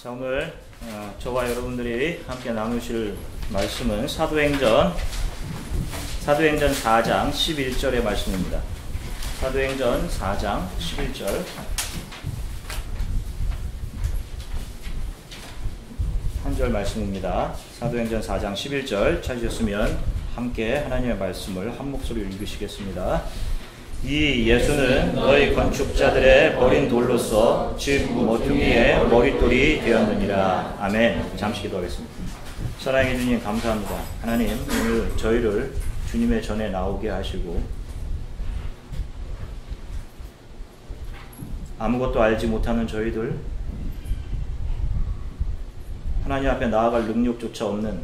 자, 오늘 저와 여러분들이 함께 나누실 말씀은 사도행전 4장 11절의 말씀입니다. 사도행전 4장 11절 한 절 말씀입니다. 사도행전 4장 11절 찾으셨으면 함께 하나님의 말씀을 한 목소리로 읽으시겠습니다. 이 예수는 너희 건축자들의 버린 돌로서 즉 모퉁이의 머릿돌이 되었느니라. 아멘. 잠시 기도하겠습니다. 사랑해 주님 감사합니다. 하나님, 오늘 저희를 주님의 전에 나오게 하시고 아무것도 알지 못하는 저희들, 하나님 앞에 나아갈 능력조차 없는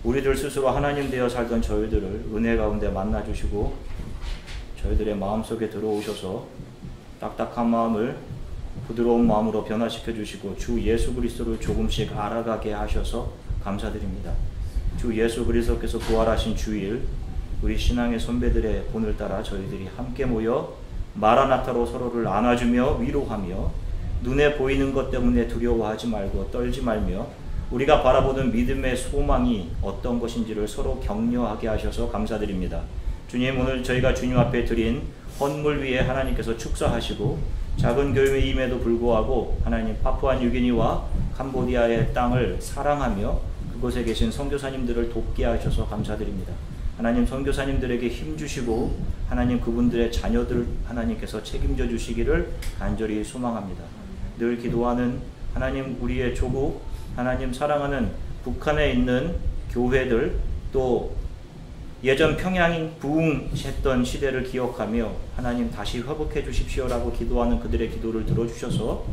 우리들 스스로 하나님 되어 살던 저희들을 은혜 가운데 만나주시고 저희들의 마음속에 들어오셔서 딱딱한 마음을 부드러운 마음으로 변화시켜 주시고 주 예수 그리스도를 조금씩 알아가게 하셔서 감사드립니다. 주 예수 그리스도께서 부활하신 주일, 우리 신앙의 선배들의 본을 따라 저희들이 함께 모여 마라나타로 서로를 안아주며 위로하며 눈에 보이는 것 때문에 두려워하지 말고 떨지 말며 우리가 바라보는 믿음의 소망이 어떤 것인지를 서로 격려하게 하셔서 감사드립니다. 주님, 오늘 저희가 주님 앞에 드린 헌물 위에 하나님께서 축사하시고 작은 교회임에도 불구하고 하나님 파푸아뉴기니와 캄보디아의 땅을 사랑하며 그곳에 계신 선교사님들을 돕게 하셔서 감사드립니다. 하나님, 선교사님들에게 힘주시고 하나님 그분들의 자녀들 하나님께서 책임져 주시기를 간절히 소망합니다. 늘 기도하는 하나님, 우리의 조국 하나님 사랑하는 북한에 있는 교회들, 또 예전 평양이 부흥했던 시대를 기억하며 하나님 다시 회복해 주십시오라고 기도하는 그들의 기도를 들어주셔서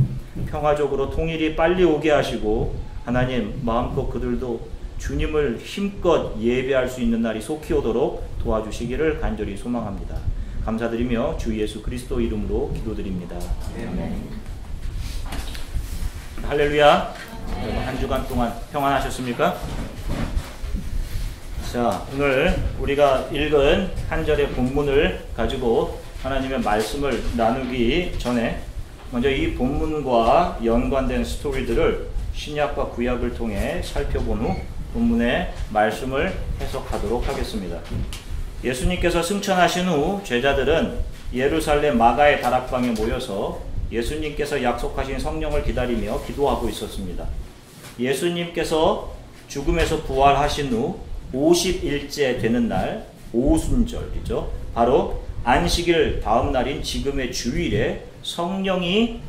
평화적으로 통일이 빨리 오게 하시고 하나님 마음껏 그들도 주님을 힘껏 예배할 수 있는 날이 속히 오도록 도와주시기를 간절히 소망합니다. 감사드리며 주 예수 그리스도 이름으로 기도드립니다. 아멘. 할렐루야. 한 주간 동안 평안하셨습니까? 자, 오늘 우리가 읽은 한 절의 본문을 가지고 하나님의 말씀을 나누기 전에 먼저 이 본문과 연관된 스토리들을 신약과 구약을 통해 살펴본 후 본문의 말씀을 해석하도록 하겠습니다. 예수님께서 승천하신 후 제자들은 예루살렘 마가의 다락방에 모여서 예수님께서 약속하신 성령을 기다리며 기도하고 있었습니다. 예수님께서 죽음에서 부활하신 후 50일째 되는 날 오순절이죠. 바로 안식일 다음 날인 지금의 주일에 성령이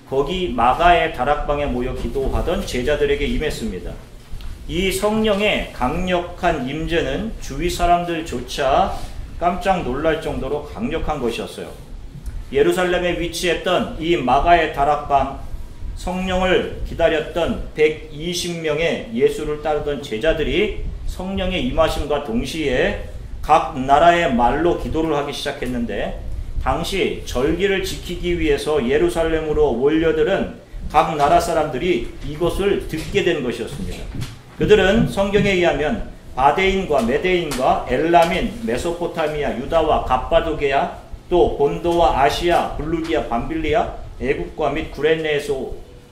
거기 마가의 다락방에 모여 기도하던 제자들에게 임했습니다. 이 성령의 강력한 임재는 주위 사람들조차 깜짝 놀랄 정도로 강력한 것이었어요. 예루살렘에 위치했던 이 마가의 다락방, 성령을 기다렸던 120명의 예수를 따르던 제자들이 성령의 임하심과 동시에 각 나라의 말로 기도를 하기 시작했는데, 당시 절기를 지키기 위해서 예루살렘으로 몰려들은 각 나라 사람들이 이것을 듣게 된 것이었습니다. 그들은 성경에 의하면 바데인과 메데인과 엘라민, 메소포타미아, 유다와 갑바도게아, 또 본도와 아시아, 블루기아, 밤빌리아, 애국과 및 구레네에서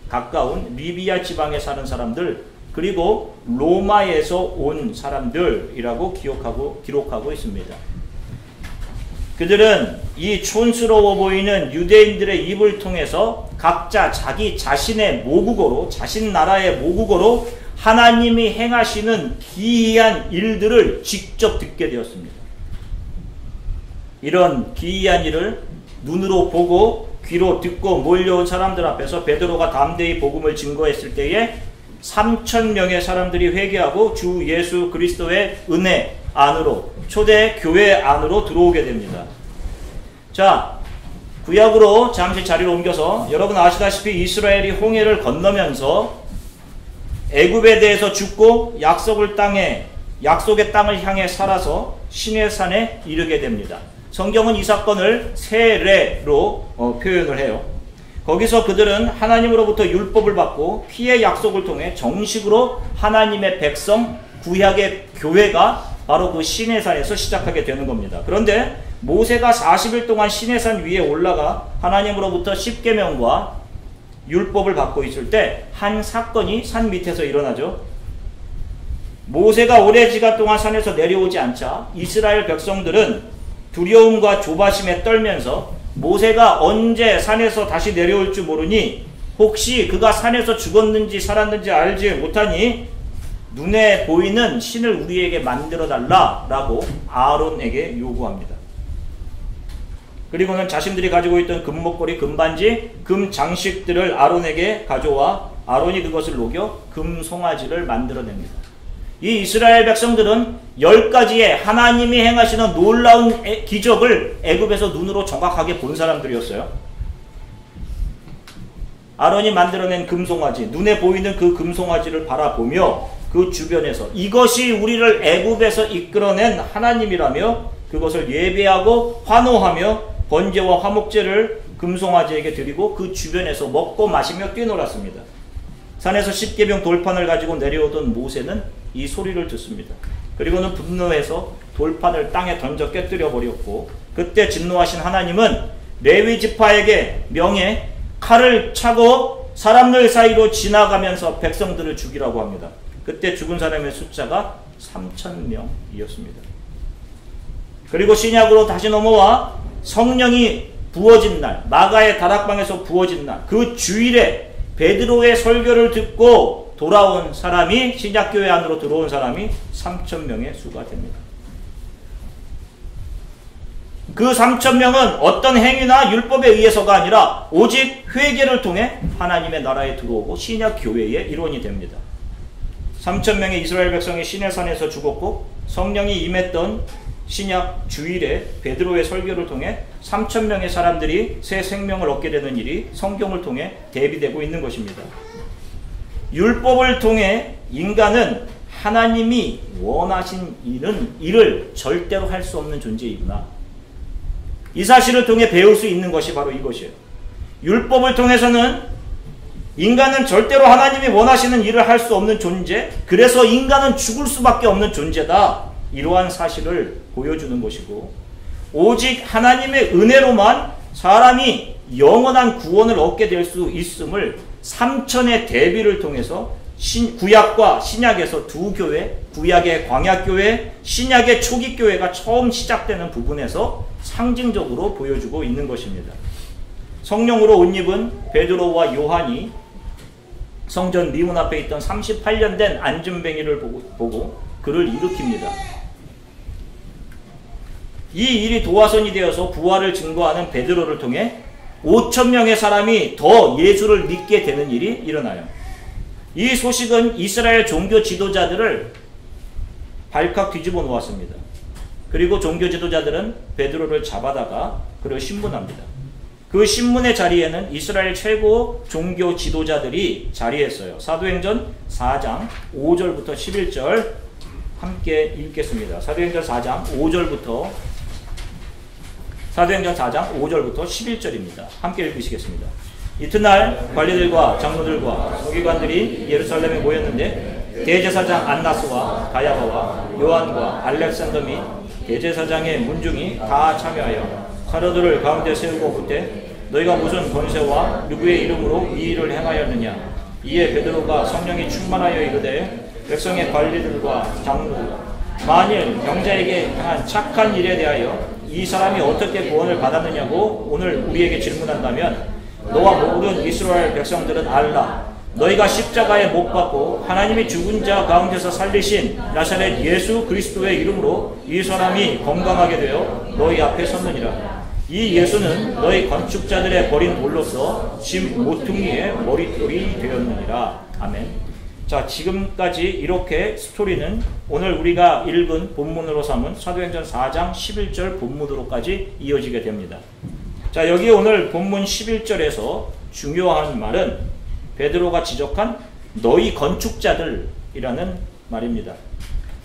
가까운 리비아 지방에 사는 사람들, 그리고 로마에서 온 사람들이라고 기록하고 있습니다. 그들은 이 촌스러워 보이는 유대인들의 입을 통해서 각자 자기 자신의 모국어로, 자신 나라의 모국어로 하나님이 행하시는 기이한 일들을 직접 듣게 되었습니다. 이런 기이한 일을 눈으로 보고 귀로 듣고 몰려온 사람들 앞에서 베드로가 담대히 복음을 증거했을 때에 3,000명의 사람들이 회개하고 주 예수 그리스도의 은혜 안으로, 초대 교회 안으로 들어오게 됩니다. 자, 구약으로 잠시 자리를 옮겨서 여러분 아시다시피 이스라엘이 홍해를 건너면서 애굽에 대해서 죽고 약속의 땅을 향해 살아서 시내산에 이르게 됩니다. 성경은 이 사건을 세례로 표현을 해요. 거기서 그들은 하나님으로부터 율법을 받고 피의 약속을 통해 정식으로 하나님의 백성, 구약의 교회가 바로 그 시내산에서 시작하게 되는 겁니다. 그런데 모세가 40일 동안 시내산 위에 올라가 하나님으로부터 십계명과 율법을 받고 있을 때 한 사건이 산 밑에서 일어나죠. 모세가 오랜 시간 동안 산에서 내려오지 않자 이스라엘 백성들은 두려움과 조바심에 떨면서 모세가 언제 산에서 다시 내려올 줄 모르니 혹시 그가 산에서 죽었는지 살았는지 알지 못하니 눈에 보이는 신을 우리에게 만들어 달라라고 아론에게 요구합니다. 그리고는 자신들이 가지고 있던 금목걸이, 금반지, 금장식들을 아론에게 가져와 아론이 그것을 녹여 금송아지를 만들어냅니다. 이 이스라엘 백성들은 10가지의 하나님이 행하시는 놀라운 기적을 애굽에서 눈으로 정확하게 본 사람들이었어요. 아론이 만들어낸 금송아지, 눈에 보이는 그 금송아지를 바라보며 그 주변에서 이것이 우리를 애굽에서 이끌어낸 하나님이라며 그것을 예배하고 환호하며 번제와 화목제를 금송아지에게 드리고 그 주변에서 먹고 마시며 뛰놀았습니다. 산에서 십계명 돌판을 가지고 내려오던 모세는 이 소리를 듣습니다. 그리고는 분노해서 돌판을 땅에 던져 깨뜨려 버렸고 그때 진노하신 하나님은 레위 지파에게 명해 칼을 차고 사람들 사이로 지나가면서 백성들을 죽이라고 합니다. 그때 죽은 사람의 숫자가 3,000명이었습니다. 그리고 신약으로 다시 넘어와 성령이 부어진 날, 마가의 다락방에서 부어진 날, 그 주일에 베드로의 설교를 듣고 돌아온 사람이, 신약교회 안으로 들어온 사람이 3,000명의 수가 됩니다. 그 3,000명은 어떤 행위나 율법에 의해서가 아니라 오직 회개를 통해 하나님의 나라에 들어오고 신약교회의 일원이 됩니다. 3,000명의 이스라엘 백성이 시내산에서 죽었고 성령이 임했던 신약 주일에 베드로의 설교를 통해 3,000명의 사람들이 새 생명을 얻게 되는 일이 성경을 통해 대비되고 있는 것입니다. 율법을 통해 인간은 하나님이 원하신 일을 절대로 할 수 없는 존재이구나. 이 사실을 통해 배울 수 있는 것이 바로 이것이에요. 율법을 통해서는 인간은 절대로 하나님이 원하시는 일을 할 수 없는 존재, 그래서 인간은 죽을 수밖에 없는 존재다. 이러한 사실을 보여주는 것이고 오직 하나님의 은혜로만 사람이 영원한 구원을 얻게 될 수 있음을 3천의 대비를 통해서 구약과 신약에서 두 교회, 구약의 광야교회, 신약의 초기교회가 처음 시작되는 부분에서 상징적으로 보여주고 있는 것입니다. 성령으로 옷 입은 베드로와 요한이 성전 미문 앞에 있던 38년 된 안진뱅이를 보고 그를 일으킵니다. 이 일이 도화선이 되어서 부활을 증거하는 베드로를 통해 5,000명의 사람이 더 예수를 믿게 되는 일이 일어나요. 이 소식은 이스라엘 종교 지도자들을 발칵 뒤집어 놓았습니다. 그리고 종교 지도자들은 베드로를 잡아다가 그를 신문합니다. 그 신문의 자리에는 이스라엘 최고 종교 지도자들이 자리했어요. 사도행전 4장 5절부터 11절 함께 읽겠습니다. 사도행전 4장 5절부터 11절입니다. 함께 읽으시겠습니다. 이튿날 관리들과 장로들과 서기관들이 예루살렘에 모였는데 대제사장 안나스와 가야바와 요한과 알렉산더 및 대제사장의 문중이 다 참여하여 사도들을 가운데 세우고 묻되 너희가 무슨 권세와 누구의 이름으로 이 일을 행하였느냐. 이에 베드로가 성령이 충만하여 이르되 백성의 관리들과 장로들과 만일 병자에게 행한 착한 일에 대하여 이 사람이 어떻게 구원을 받았느냐고 오늘 우리에게 질문한다면 너와 모든 이스라엘 백성들은 알라. 너희가 십자가에 못 박고 하나님이 죽은 자 가운데서 살리신 나사렛 예수 그리스도의 이름으로 이 사람이 건강하게 되어 너희 앞에 섰느니라. 이 예수는 너희 건축자들의 버린 돌로서 짐 모퉁이의 머릿돌이 되었느니라. 아멘. 자, 지금까지 이렇게 스토리는 오늘 우리가 읽은 본문으로 삼은 사도행전 4장 11절 본문으로까지 이어지게 됩니다. 자, 여기 오늘 본문 11절에서 중요한 말은 베드로가 지적한 너희 건축자들이라는 말입니다.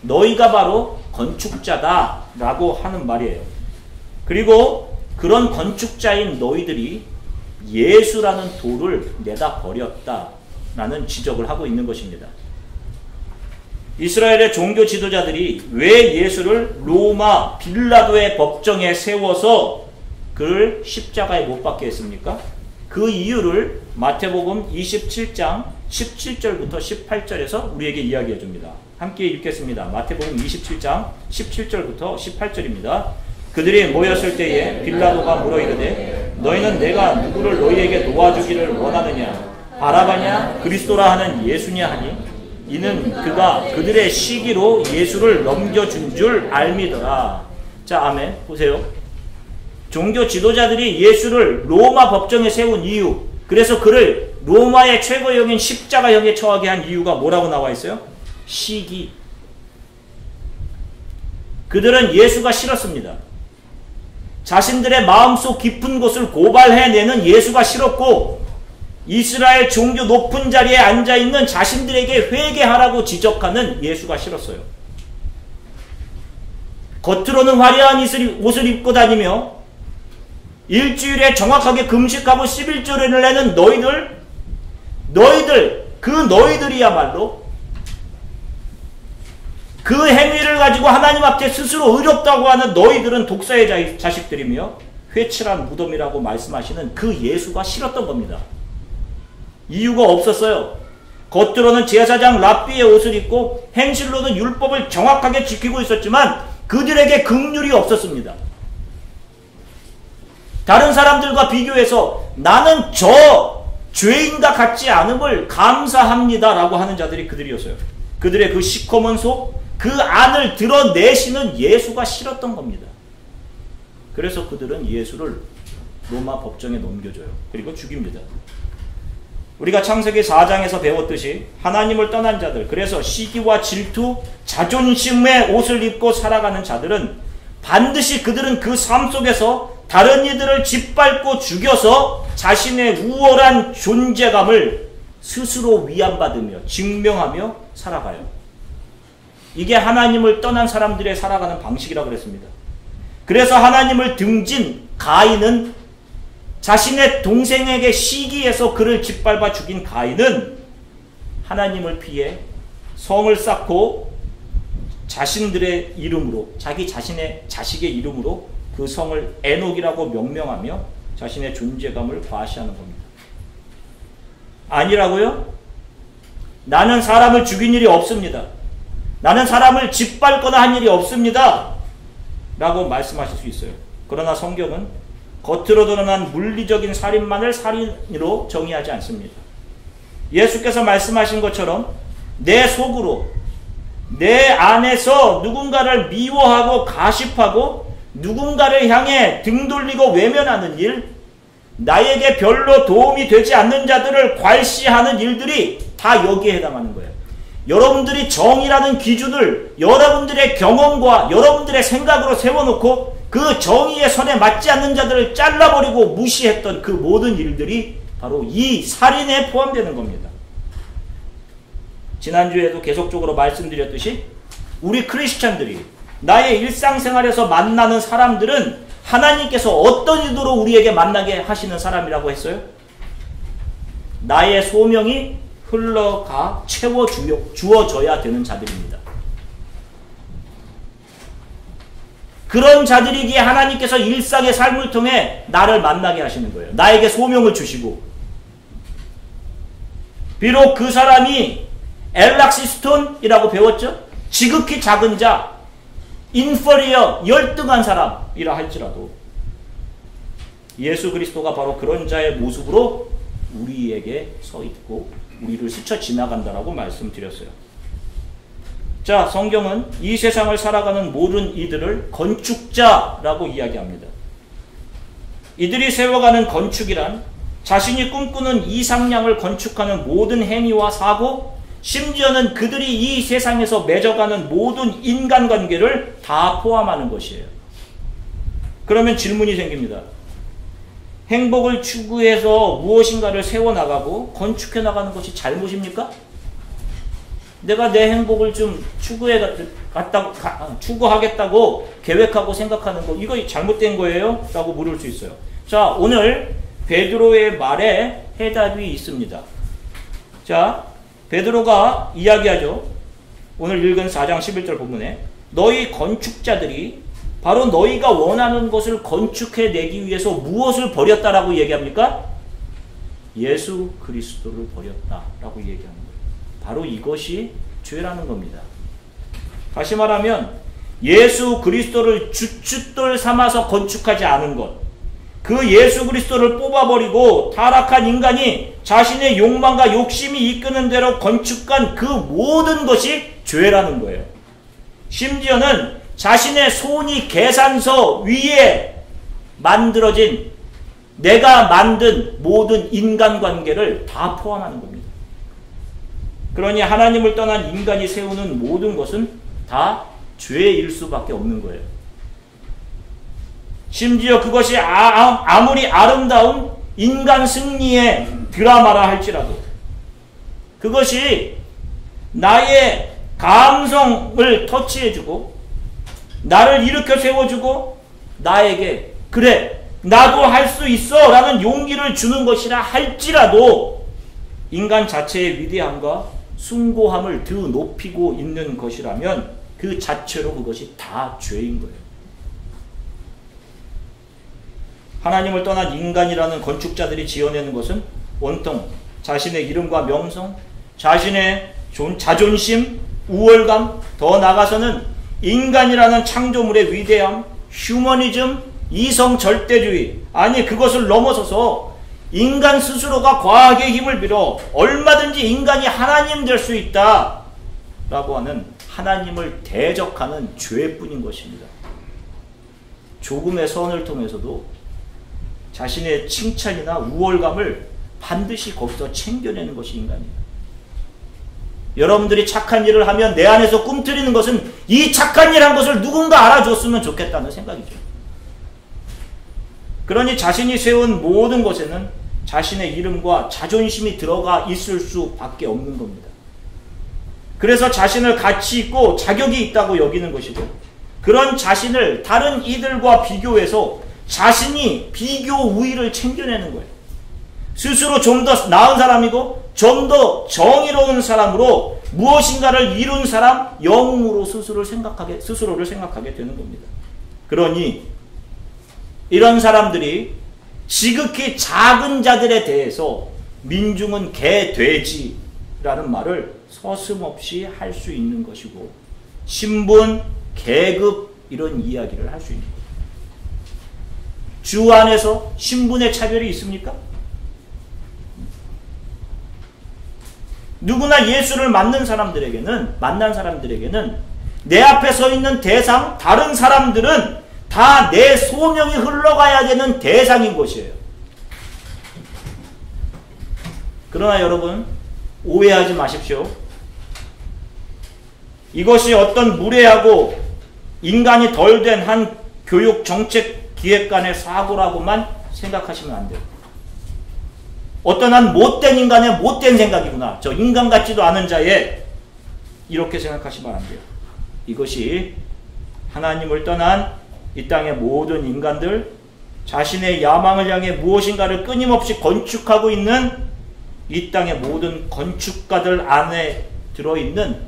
너희가 바로 건축자다라고 하는 말이에요. 그리고 그런 건축자인 너희들이 예수라는 돌을 내다 버렸다라는 지적을 하고 있는 것입니다. 이스라엘의 종교 지도자들이 왜 예수를 로마 빌라도의 법정에 세워서 그를 십자가에 못 박게 했습니까? 그 이유를 마태복음 27장 17절부터 18절에서 우리에게 이야기해 줍니다. 함께 읽겠습니다. 마태복음 27장 17절부터 18절입니다. 그들이 모였을 때에 빌라도가 물어 이르되 너희는 내가 누구를 너희에게 놓아주기를 원하느냐 바라바냐 그리스도라 하는 예수냐 하니 이는 그가 그들의 시기로 예수를 넘겨준 줄 알미더라. 자, 아멘. 보세요. 종교 지도자들이 예수를 로마 법정에 세운 이유, 그래서 그를 로마의 최고형인 십자가형에 처하게 한 이유가 뭐라고 나와 있어요? 시기. 그들은 예수가 싫었습니다. 자신들의 마음속 깊은 곳을 고발해내는 예수가 싫었고 이스라엘 종교 높은 자리에 앉아있는 자신들에게 회개하라고 지적하는 예수가 싫었어요. 겉으로는 화려한 옷을 입고 다니며 일주일에 정확하게 금식하고 11조를 내는 너희들이야말로 그 행위를 가지고 하나님 앞에 스스로 의롭다고 하는 너희들은 독사의 자식들이며 회칠한 무덤이라고 말씀하시는 그 예수가 싫었던 겁니다. 이유가 없었어요. 겉으로는 제사장 랍비의 옷을 입고 행실로는 율법을 정확하게 지키고 있었지만 그들에게 긍휼이 없었습니다. 다른 사람들과 비교해서 나는 저 죄인과 같지 않음을 감사합니다 라고 하는 자들이 그들이었어요. 그들의 그 시커먼 속, 그 안을 드러내시는 예수가 싫었던 겁니다. 그래서 그들은 예수를 로마 법정에 넘겨줘요. 그리고 죽입니다. 우리가 창세기 4장에서 배웠듯이 하나님을 떠난 자들, 그래서 시기와 질투, 자존심의 옷을 입고 살아가는 자들은 반드시 그들은 그 삶 속에서 다른 이들을 짓밟고 죽여서 자신의 우월한 존재감을 스스로 위안받으며 증명하며 살아가요. 이게 하나님을 떠난 사람들의 살아가는 방식이라고 그랬습니다. 그래서 하나님을 등진 가인은 자신의 동생에게 시기해서 그를 짓밟아 죽인 가인은 하나님을 피해 성을 쌓고 자신들의 이름으로, 자기 자신의 자식의 이름으로 그 성을 에녹이라고 명명하며 자신의 존재감을 과시하는 겁니다. 아니라고요? 나는 사람을 죽인 일이 없습니다. 나는 사람을 짓밟거나 한 일이 없습니다. 라고 말씀하실 수 있어요. 그러나 성경은 겉으로 드러난 물리적인 살인만을 살인으로 정의하지 않습니다. 예수께서 말씀하신 것처럼 내 속으로, 내 안에서 누군가를 미워하고 가십하고 누군가를 향해 등 돌리고 외면하는 일, 나에게 별로 도움이 되지 않는 자들을 괄시하는 일들이 다 여기에 해당하는 거예요. 여러분들이 정의라는 기준을 여러분들의 경험과 여러분들의 생각으로 세워놓고 그 정의의 선에 맞지 않는 자들을 잘라버리고 무시했던 그 모든 일들이 바로 이 살인에 포함되는 겁니다. 지난주에도 계속적으로 말씀드렸듯이 우리 크리스찬들이 나의 일상생활에서 만나는 사람들은 하나님께서 어떤 의도로 우리에게 만나게 하시는 사람이라고 했어요? 나의 소명이 흘러가 주어져야 되는 자들입니다. 그런 자들이기에 하나님께서 일상의 삶을 통해 나를 만나게 하시는 거예요. 나에게 소명을 주시고, 비록 그 사람이 엘락시스톤이라고 배웠죠? 지극히 작은 자, 인퍼리어, 열등한 사람이라 할지라도 예수 그리스도가 바로 그런 자의 모습으로 우리에게 서 있고 우리를 스쳐 지나간다라고 말씀드렸어요. 자, 성경은 이 세상을 살아가는 모든 이들을 건축자라고 이야기합니다. 이들이 세워가는 건축이란 자신이 꿈꾸는 이상향을 건축하는 모든 행위와 사고, 심지어는 그들이 이 세상에서 맺어가는 모든 인간관계를 다 포함하는 것이에요. 그러면 질문이 생깁니다. 행복을 추구해서 무엇인가를 세워나가고 건축해나가는 것이 잘못입니까? 내가 내 행복을 좀 추구하겠다고 계획하고 생각하는 거, 이거 잘못된 거예요? 라고 물을 수 있어요. 자, 오늘 베드로의 말에 해답이 있습니다. 자, 베드로가 이야기하죠. 오늘 읽은 4장 11절 본문에 너희 건축자들이 바로 너희가 원하는 것을 건축해내기 위해서 무엇을 버렸다라고 얘기합니까? 예수 그리스도를 버렸다라고 얘기하는 거예요. 바로 이것이 죄라는 겁니다. 다시 말하면 예수 그리스도를 주춧돌 삼아서 건축하지 않은 것, 그 예수 그리스도를 뽑아버리고 타락한 인간이 자신의 욕망과 욕심이 이끄는 대로 건축한 그 모든 것이 죄라는 거예요. 심지어는 자신의 손이 계산서 위에 만들어진 내가 만든 모든 인간관계를 다 포함하는 겁니다. 그러니 하나님을 떠난 인간이 세우는 모든 것은 다 죄일 수밖에 없는 거예요. 심지어 그것이 아무리 아름다운 인간 승리의 드라마라 할지라도 그것이 나의 감성을 터치해주고 나를 일으켜 세워주고 나에게 그래 나도 할 수 있어 라는 용기를 주는 것이라 할지라도 인간 자체의 위대함과 숭고함을 더 높이고 있는 것이라면 그 자체로 그것이 다 죄인 거예요. 하나님을 떠난 인간이라는 건축자들이 지어내는 것은 온통 자신의 이름과 명성, 자신의 자존심, 우월감, 더 나아가서는 인간이라는 창조물의 위대함, 휴머니즘, 이성 절대주의, 아니 그것을 넘어서서 인간 스스로가 과학의 힘을 빌어 얼마든지 인간이 하나님 될 수 있다 라고 하는 하나님을 대적하는 죄뿐인 것입니다. 조금의 선을 통해서도 자신의 칭찬이나 우월감을 반드시 거기서 챙겨내는 것이 인간이에요. 여러분들이 착한 일을 하면 내 안에서 꿈틀이는 것은 이 착한 일 한 것을 누군가 알아줬으면 좋겠다는 생각이죠. 그러니 자신이 세운 모든 것에는 자신의 이름과 자존심이 들어가 있을 수밖에 없는 겁니다. 그래서 자신을 가치 있고 자격이 있다고 여기는 것이고 그런 자신을 다른 이들과 비교해서 자신이 비교 우위를 챙겨내는 거예요. 스스로 좀 더 나은 사람이고 좀 더 정의로운 사람으로 무엇인가를 이룬 사람, 영웅으로 스스로를 생각하게 되는 겁니다. 그러니 이런 사람들이 지극히 작은 자들에 대해서 민중은 개, 돼지라는 말을 서슴없이 할 수 있는 것이고 신분, 계급 이런 이야기를 할 수 있는 거예요. 주 안에서 신분의 차별이 있습니까? 누구나 예수를 만난 사람들에게는 내 앞에 서 있는 대상, 다른 사람들은 다 내 소명이 흘러가야 되는 대상인 것이에요. 그러나 여러분 오해하지 마십시오. 이것이 어떤 무례하고 인간이 덜 된 한 교육 정책 기획관의 사고라고만 생각하시면 안 돼요. 어떤 한 못된 인간의 못된 생각이구나. 저 인간 같지도 않은 자의 이렇게 생각하시면 안 돼요. 이것이 하나님을 떠난 이 땅의 모든 인간들, 자신의 야망을 향해 무엇인가를 끊임없이 건축하고 있는 이 땅의 모든 건축가들 안에 들어있는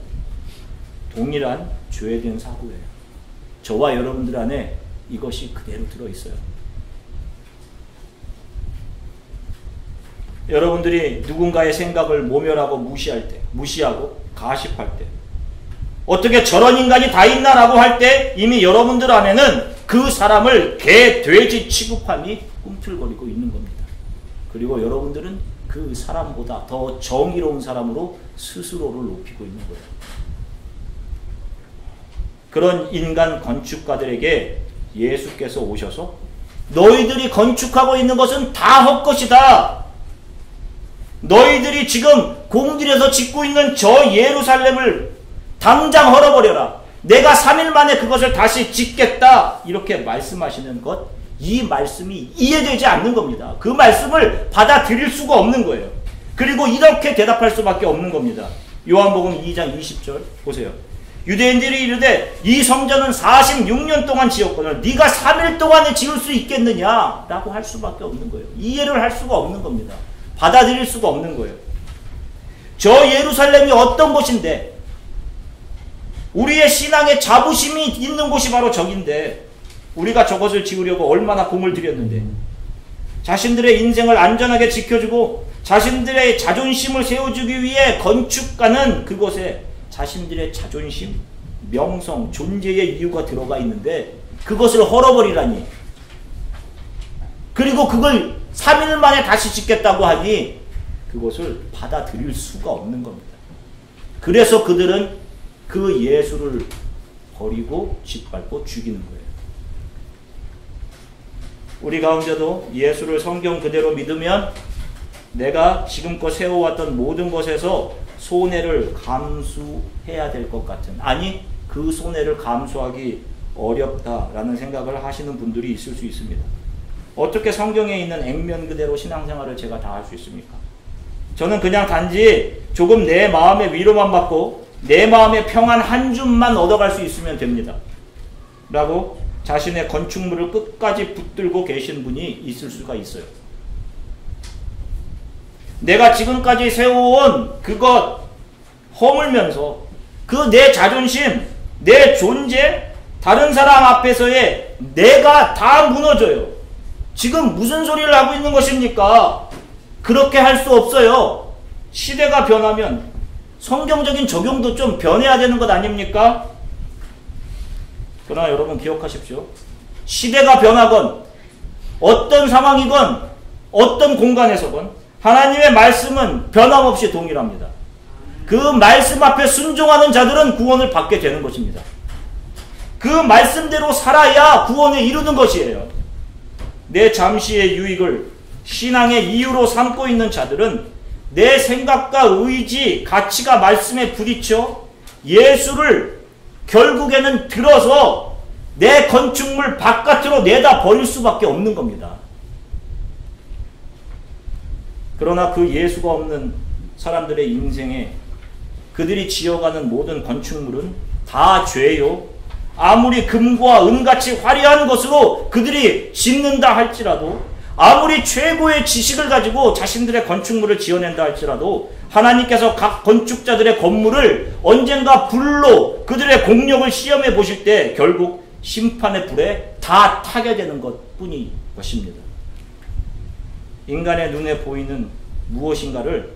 동일한 죄된 사고예요. 저와 여러분들 안에 이것이 그대로 들어있어요. 여러분들이 누군가의 생각을 모멸하고 무시하고 가십할 때, 어떻게 저런 인간이 다 있나라고 할 때 이미 여러분들 안에는 그 사람을 개, 돼지 취급함이 꿈틀거리고 있는 겁니다. 그리고 여러분들은 그 사람보다 더 정의로운 사람으로 스스로를 높이고 있는 거예요. 그런 인간 건축가들에게 예수께서 오셔서 너희들이 건축하고 있는 것은 다 헛것이다. 너희들이 지금 공들여서 짓고 있는 저 예루살렘을 당장 헐어버려라. 내가 3일 만에 그것을 다시 짓겠다. 이렇게 말씀하시는 것, 이 말씀이 이해되지 않는 겁니다. 그 말씀을 받아들일 수가 없는 거예요. 그리고 이렇게 대답할 수밖에 없는 겁니다. 요한복음 2장 20절 보세요. 유대인들이 이르되 이 성전은 46년 동안 지었거늘 네가 3일 동안에 지을 수 있겠느냐 라고 할 수밖에 없는 거예요. 이해를 할 수가 없는 겁니다. 받아들일 수가 없는 거예요. 저 예루살렘이 어떤 곳인데, 우리의 신앙의 자부심이 있는 곳이 바로 저긴데 우리가 저것을 지으려고 얼마나 공을 들였는데, 자신들의 인생을 안전하게 지켜주고 자신들의 자존심을 세워주기 위해 건축가는 그곳에 자신들의 자존심, 명성, 존재의 이유가 들어가 있는데 그것을 헐어버리라니. 그리고 그걸 3일 만에 다시 짓겠다고 하니 그것을 받아들일 수가 없는 겁니다. 그래서 그들은 그 예수를 버리고 짓밟고 죽이는 거예요. 우리 가운데도 예수를 성경 그대로 믿으면 내가 지금껏 세워왔던 모든 것에서 손해를 감수해야 될 것 같은, 아니 그 손해를 감수하기 어렵다라는 생각을 하시는 분들이 있을 수 있습니다. 어떻게 성경에 있는 액면 그대로 신앙생활을 제가 다 할 수 있습니까? 저는 그냥 단지 조금 내 마음의 위로만 받고 내 마음의 평안 한 줌만 얻어갈 수 있으면 됩니다 라고 자신의 건축물을 끝까지 붙들고 계신 분이 있을 수가 있어요. 내가 지금까지 세워온 그것 허물면서 그 내 자존심, 내 존재, 다른 사람 앞에서의 내가 다 무너져요. 지금 무슨 소리를 하고 있는 것입니까? 그렇게 할 수 없어요. 시대가 변하면 성경적인 적용도 좀 변해야 되는 것 아닙니까? 그러나 여러분 기억하십시오. 시대가 변하건 어떤 상황이건 어떤 공간에서건 하나님의 말씀은 변함없이 동일합니다. 그 말씀 앞에 순종하는 자들은 구원을 받게 되는 것입니다. 그 말씀대로 살아야 구원에 이루는 것이에요. 내 잠시의 유익을 신앙의 이유로 삼고 있는 자들은 내 생각과 의지, 가치가 말씀에 부딪혀 예수를 결국에는 들어서 내 건축물 바깥으로 내다 버릴 수밖에 없는 겁니다. 그러나 그 예수가 없는 사람들의 인생에 그들이 지어가는 모든 건축물은 다 죄요. 아무리 금과 은같이 화려한 것으로 그들이 짓는다 할지라도, 아무리 최고의 지식을 가지고 자신들의 건축물을 지어낸다 할지라도 하나님께서 각 건축자들의 건물을 언젠가 불로 그들의 공력을 시험해 보실 때 결국 심판의 불에 다 타게 되는 것뿐인 것입니다. 인간은 눈에 보이는 무엇인가를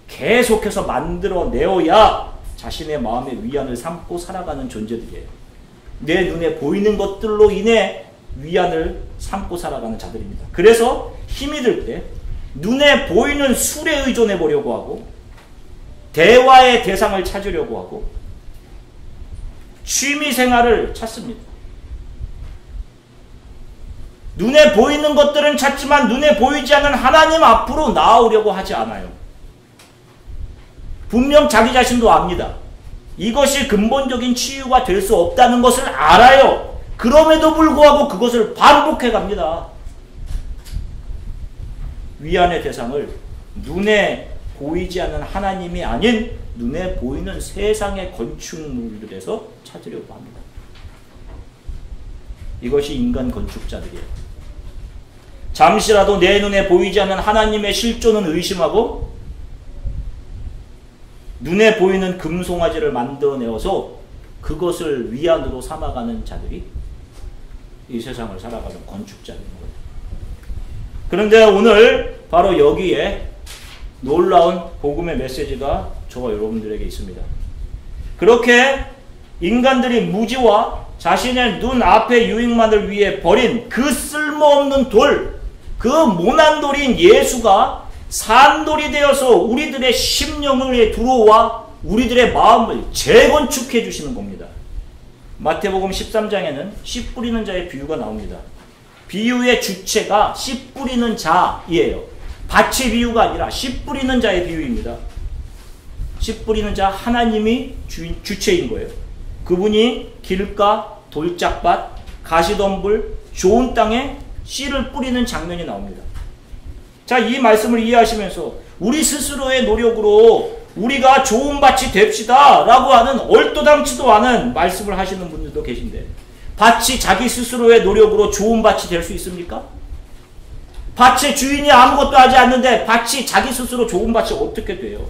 계속해서 만들어내어야 자신의 마음의 위안을 삼고 살아가는 존재들이에요. 내 눈에 보이는 것들로 인해 위안을 삼고 살아가는 자들입니다. 그래서 힘이 들 때 눈에 보이는 술에 의존해 보려고 하고, 대화의 대상을 찾으려고 하고, 취미생활을 찾습니다. 눈에 보이는 것들은 찾지만 눈에 보이지 않는 하나님 앞으로 나아오려고 하지 않아요. 분명 자기 자신도 압니다. 이것이 근본적인 치유가 될 수 없다는 것을 알아요. 그럼에도 불구하고 그것을 반복해 갑니다. 위안의 대상을 눈에 보이지 않는 하나님이 아닌 눈에 보이는 세상의 건축물들에서 찾으려고 합니다. 이것이 인간 건축자들이에요. 잠시라도 내 눈에 보이지 않는 하나님의 실존은 의심하고 눈에 보이는 금송아지를 만들어내어서 그것을 위안으로 삼아가는 자들이 이 세상을 살아가는 건축자들인 거예요. 그런데 오늘 바로 여기에 놀라운 복음의 메시지가 저와 여러분들에게 있습니다. 그렇게 인간들이 무지와 자신의 눈 앞의 유익만을 위해 버린 그 쓸모없는 돌, 그 모난 돌인 예수가 산돌이 되어서 우리들의 심령에 들어와 우리들의 마음을 재건축해 주시는 겁니다. 마태복음 13장에는 씨 뿌리는 자의 비유가 나옵니다. 비유의 주체가 씨 뿌리는 자이에요. 밭의 비유가 아니라 씨 뿌리는 자의 비유입니다. 씨 뿌리는 자 하나님이 주체인 거예요. 그분이 길가, 돌짝밭, 가시덤불, 좋은 땅에 씨를 뿌리는 장면이 나옵니다. 자, 이 말씀을 이해하시면서 우리 스스로의 노력으로 우리가 좋은 밭이 됩시다 라고 하는 얼토당치도 않은 말씀을 하시는 분들도 계신데, 밭이 자기 스스로의 노력으로 좋은 밭이 될 수 있습니까? 밭의 주인이 아무것도 하지 않는데 밭이 자기 스스로 좋은 밭이 어떻게 돼요?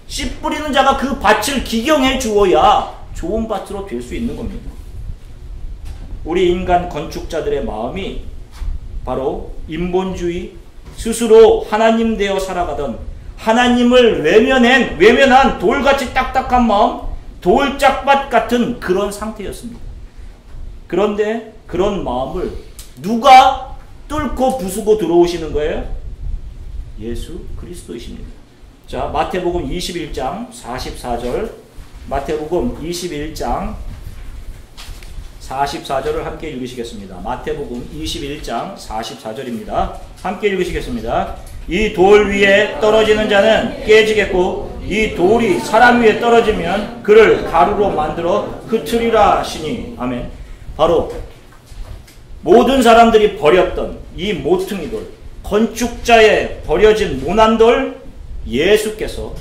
씨 뿌리는 자가 그 밭을 기경해 주어야 좋은 밭으로 될 수 있는 겁니다. 우리 인간 건축자들의 마음이 바로 인본주의, 스스로 하나님 되어 살아가던 하나님을 외면한 돌같이 딱딱한 마음, 돌짝밭 같은 그런 상태였습니다. 그런데 그런 마음을 누가 뚫고 부수고 들어오시는 거예요? 예수 그리스도이십니다. 자, 마태복음 21장 44절, 마태복음 21장 44절을 함께 읽으시겠습니다. 마태복음 21장 44절입니다. 함께 읽으시겠습니다. 이 돌 위에 떨어지는 자는 깨지겠고 이 돌이 사람 위에 떨어지면 그를 가루로 만들어 흩으리라 하시니. 아멘. 바로 모든 사람들이 버렸던 이 모퉁이 돌, 건축자의 버려진 모난 돌, 예수께서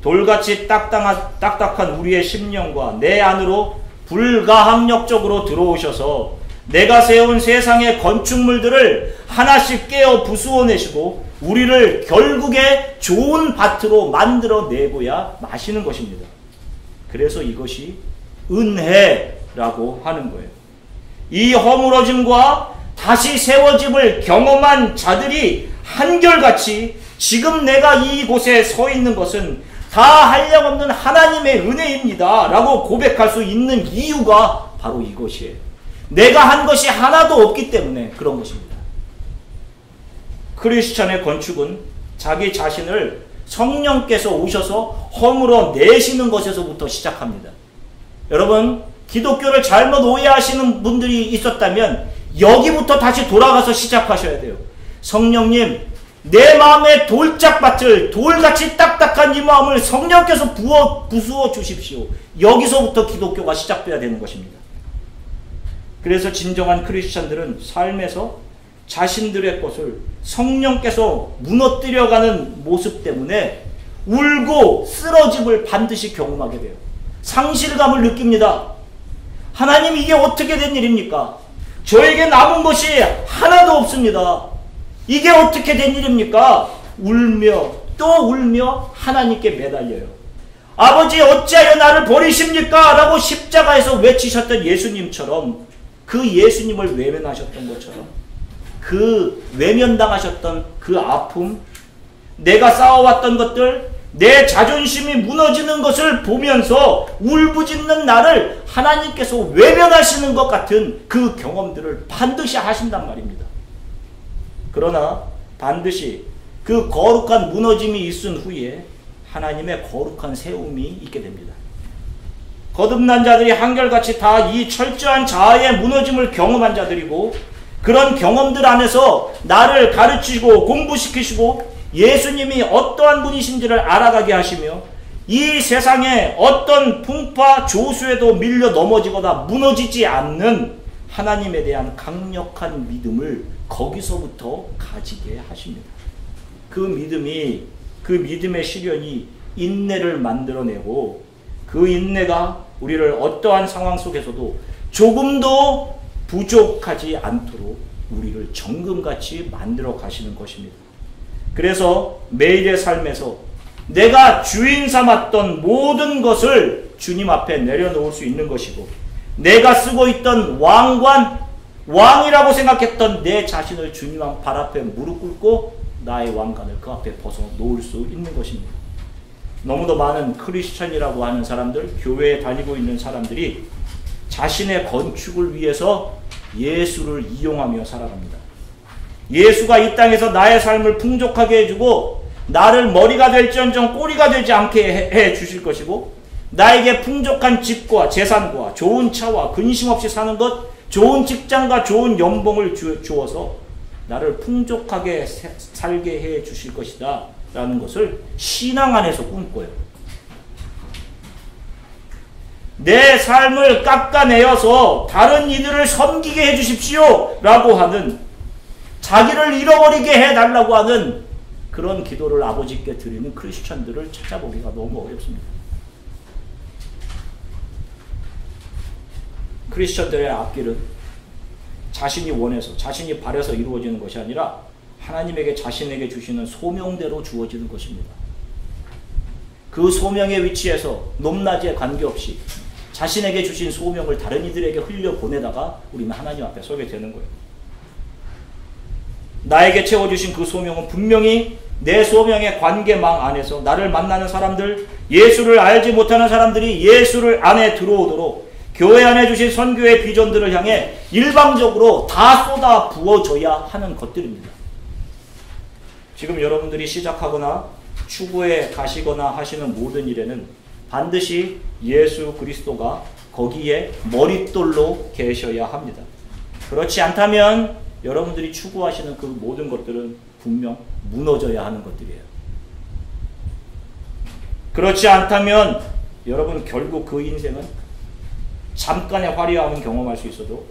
돌같이 딱딱한 우리의 심령과 내 안으로 불가항력적으로 들어오셔서 내가 세운 세상의 건축물들을 하나씩 깨어 부수어내시고 우리를 결국에 좋은 밭으로 만들어내고야 마시는 것입니다. 그래서 이것이 은혜라고 하는 거예요. 이 허물어짐과 다시 세워짐을 경험한 자들이 한결같이 지금 내가 이곳에 서 있는 것은 다 한량없는 하나님의 은혜입니다 라고 고백할 수 있는 이유가 바로 이것이에요. 내가 한 것이 하나도 없기 때문에 그런 것입니다. 크리스천의 건축은 자기 자신을 성령께서 오셔서 허물어 내시는 것에서부터 시작합니다. 여러분, 기독교를 잘못 오해하시는 분들이 있었다면 여기부터 다시 돌아가서 시작하셔야 돼요. 성령님, 내 마음의 돌짝밭을, 돌같이 딱딱한 이 마음을 성령께서 부수어 주십시오. 여기서부터 기독교가 시작돼야 되는 것입니다. 그래서 진정한 크리스천들은 삶에서 자신들의 것을 성령께서 무너뜨려가는 모습 때문에 울고 쓰러짐을 반드시 경험하게 돼요. 상실감을 느낍니다. 하나님, 이게 어떻게 된 일입니까? 저에게 남은 것이 하나도 없습니다. 이게 어떻게 된 일입니까? 울며 또 울며 하나님께 매달려요. 아버지, 어찌하여 나를 버리십니까? 라고 십자가에서 외치셨던 예수님처럼, 그 예수님을 외면하셨던 것처럼, 그 외면당하셨던 그 아픔, 내가 쌓아왔던 것들, 내 자존심이 무너지는 것을 보면서 울부짖는 나를 하나님께서 외면하시는 것 같은 그 경험들을 반드시 하신단 말입니다. 그러나 반드시 그 거룩한 무너짐이 있은 후에 하나님의 거룩한 세움이 있게 됩니다. 거듭난 자들이 한결같이 다 이 철저한 자아의 무너짐을 경험한 자들이고, 그런 경험들 안에서 나를 가르치고 공부시키시고 예수님이 어떠한 분이신지를 알아가게 하시며 이 세상에 어떤 풍파 조수에도 밀려 넘어지거나 무너지지 않는 하나님에 대한 강력한 믿음을 거기서부터 가지게 하십니다. 그 믿음이, 그 믿음의 시련이 인내를 만들어내고, 그 인내가 우리를 어떠한 상황 속에서도 조금도 부족하지 않도록 우리를 정금같이 만들어 가시는 것입니다. 그래서 매일의 삶에서 내가 주인 삼았던 모든 것을 주님 앞에 내려놓을 수 있는 것이고, 내가 쓰고 있던 왕관, 왕이라고 생각했던 내 자신을 주님 발 앞에 무릎 꿇고 나의 왕관을 그 앞에 벗어 놓을 수 있는 것입니다. 너무도 많은 크리스천이라고 하는 사람들, 교회에 다니고 있는 사람들이 자신의 건축을 위해서 예수를 이용하며 살아갑니다. 예수가 이 땅에서 나의 삶을 풍족하게 해주고 나를 머리가 될지언정 꼬리가 되지 않게 해 주실 것이고, 나에게 풍족한 집과 재산과 좋은 차와 근심 없이 사는 것, 좋은 직장과 좋은 연봉을 주어서 나를 풍족하게 살게 해 주실 것이다 라는 것을 신앙 안에서 꿈꿔요. 내 삶을 깎아내어서 다른 이들을 섬기게 해 주십시오 라고 하는, 자기를 잃어버리게 해달라고 하는 그런 기도를 아버지께 드리는 크리스천들을 찾아보기가 너무 어렵습니다. 크리스천들의 앞길은 자신이 원해서, 자신이 바라서 이루어지는 것이 아니라 하나님에게 자신에게 주시는 소명대로 주어지는 것입니다. 그 소명의 위치에서 높낮이에 관계없이 자신에게 주신 소명을 다른 이들에게 흘려보내다가 우리는 하나님 앞에 서게 되는 거예요. 나에게 채워주신 그 소명은 분명히 내 소명의 관계망 안에서 나를 만나는 사람들, 예수를 알지 못하는 사람들이 예수를 안에 들어오도록 교회 안에 주신 선교의 비전들을 향해 일방적으로 다 쏟아 부어줘야 하는 것들입니다. 지금 여러분들이 시작하거나 추구해 가시거나 하시는 모든 일에는 반드시 예수 그리스도가 거기에 머릿돌로 계셔야 합니다. 그렇지 않다면 여러분들이 추구하시는 그 모든 것들은 분명 무너져야 하는 것들이에요. 그렇지 않다면 여러분 결국 그 인생은 잠깐의 화려함은 경험할 수 있어도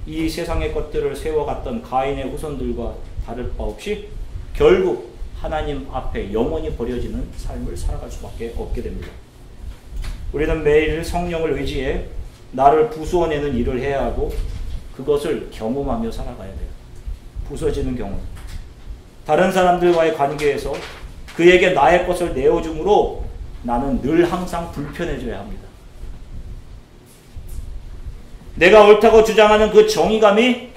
이 세상의 것들을 세워갔던 가인의 후손들과 다를 바 없이 결국 하나님 앞에 영원히 버려지는 삶을 살아갈 수밖에 없게 됩니다. 우리는 매일 성령을 의지해 나를 부수어내는 일을 해야 하고 그것을 경험하며 살아가야 돼요. 부서지는 경험. 다른 사람들과의 관계에서 그에게 나의 것을 내어줌으로 나는 늘 항상 불편해져야 합니다. 내가 옳다고 주장하는 그 정의감이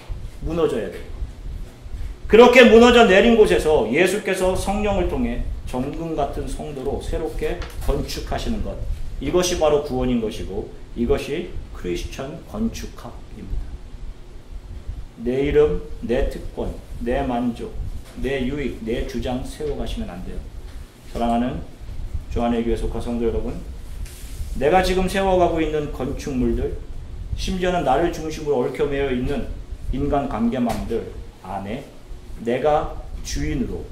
무너져야 돼요. 그렇게 무너져 내린 곳에서 예수께서 성령을 통해 정금 같은 성도로 새롭게 건축하시는 것, 이것이 바로 구원인 것이고 이것이 크리스천 건축학입니다. 내 이름, 내 특권, 내 만족, 내 유익, 내 주장 세워가시면 안 돼요. 사랑하는 주안의 교회 속한 성도 여러분, 내가 지금 세워가고 있는 건축물들, 심지어는 나를 중심으로 얽혀매여 있는 인간관계망들 안에 내가 주인으로,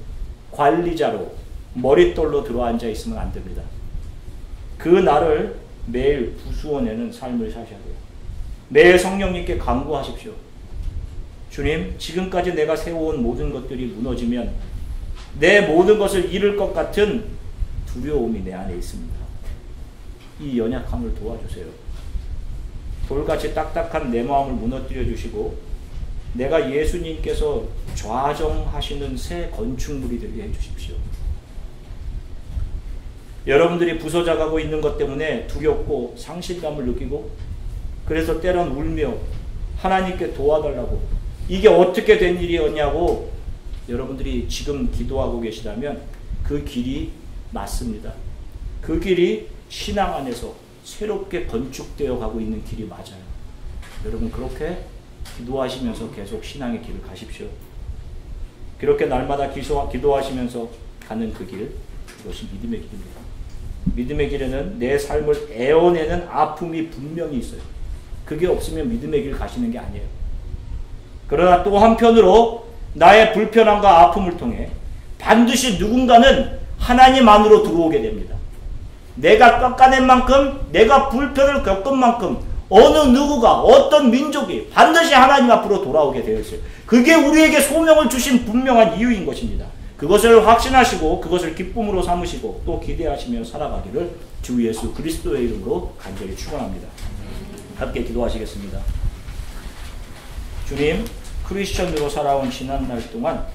관리자로, 머릿돌로 들어앉아 있으면 안 됩니다. 그 나를 매일 부수어내는 삶을 사셔야 돼요. 매일 성령님께 간구하십시오. 주님, 지금까지 내가 세워온 모든 것들이 무너지면 내 모든 것을 잃을 것 같은 두려움이 내 안에 있습니다. 이 연약함을 도와주세요. 돌같이 딱딱한 내 마음을 무너뜨려 주시고 내가 예수님께서 좌정하시는 새 건축물이 되게 해주십시오. 여러분들이 부서져가고 있는 것 때문에 두렵고 상실감을 느끼고 그래서 때론 울며 하나님께 도와달라고 이게 어떻게 된 일이었냐고 여러분들이 지금 기도하고 계시다면 그 길이 맞습니다. 그 길이 신앙 안에서 새롭게 건축되어 가고 있는 길이 맞아요. 여러분 그렇게 기도하시면서 계속 신앙의 길을 가십시오. 그렇게 날마다 기도하시면서 가는 그 길, 그것이 믿음의 길입니다. 믿음의 길에는 내 삶을 애워내는 아픔이 분명히 있어요. 그게 없으면 믿음의 길 가시는 게 아니에요. 그러나 또 한편으로 나의 불편함과 아픔을 통해 반드시 누군가는 하나님 안으로 들어오게 됩니다. 내가 깎아낸 만큼, 내가 불편을 겪은 만큼 어느 누구가, 어떤 민족이 반드시 하나님 앞으로 돌아오게 되어 있어요. 그게 우리에게 소명을 주신 분명한 이유인 것입니다. 그것을 확신하시고 그것을 기쁨으로 삼으시고 또 기대하시며 살아가기를 주 예수 그리스도의 이름으로 간절히 축원합니다. 함께 기도하시겠습니다. 주님, 크리스천으로 살아온 지난날 동안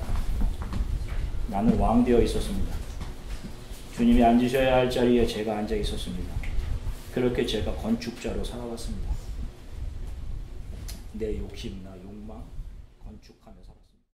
나는 왕되어 있었습니다. 주님이 앉으셔야 할 자리에 제가 앉아 있었습니다. 그렇게 제가 건축자로 살아왔습니다. 내 욕심,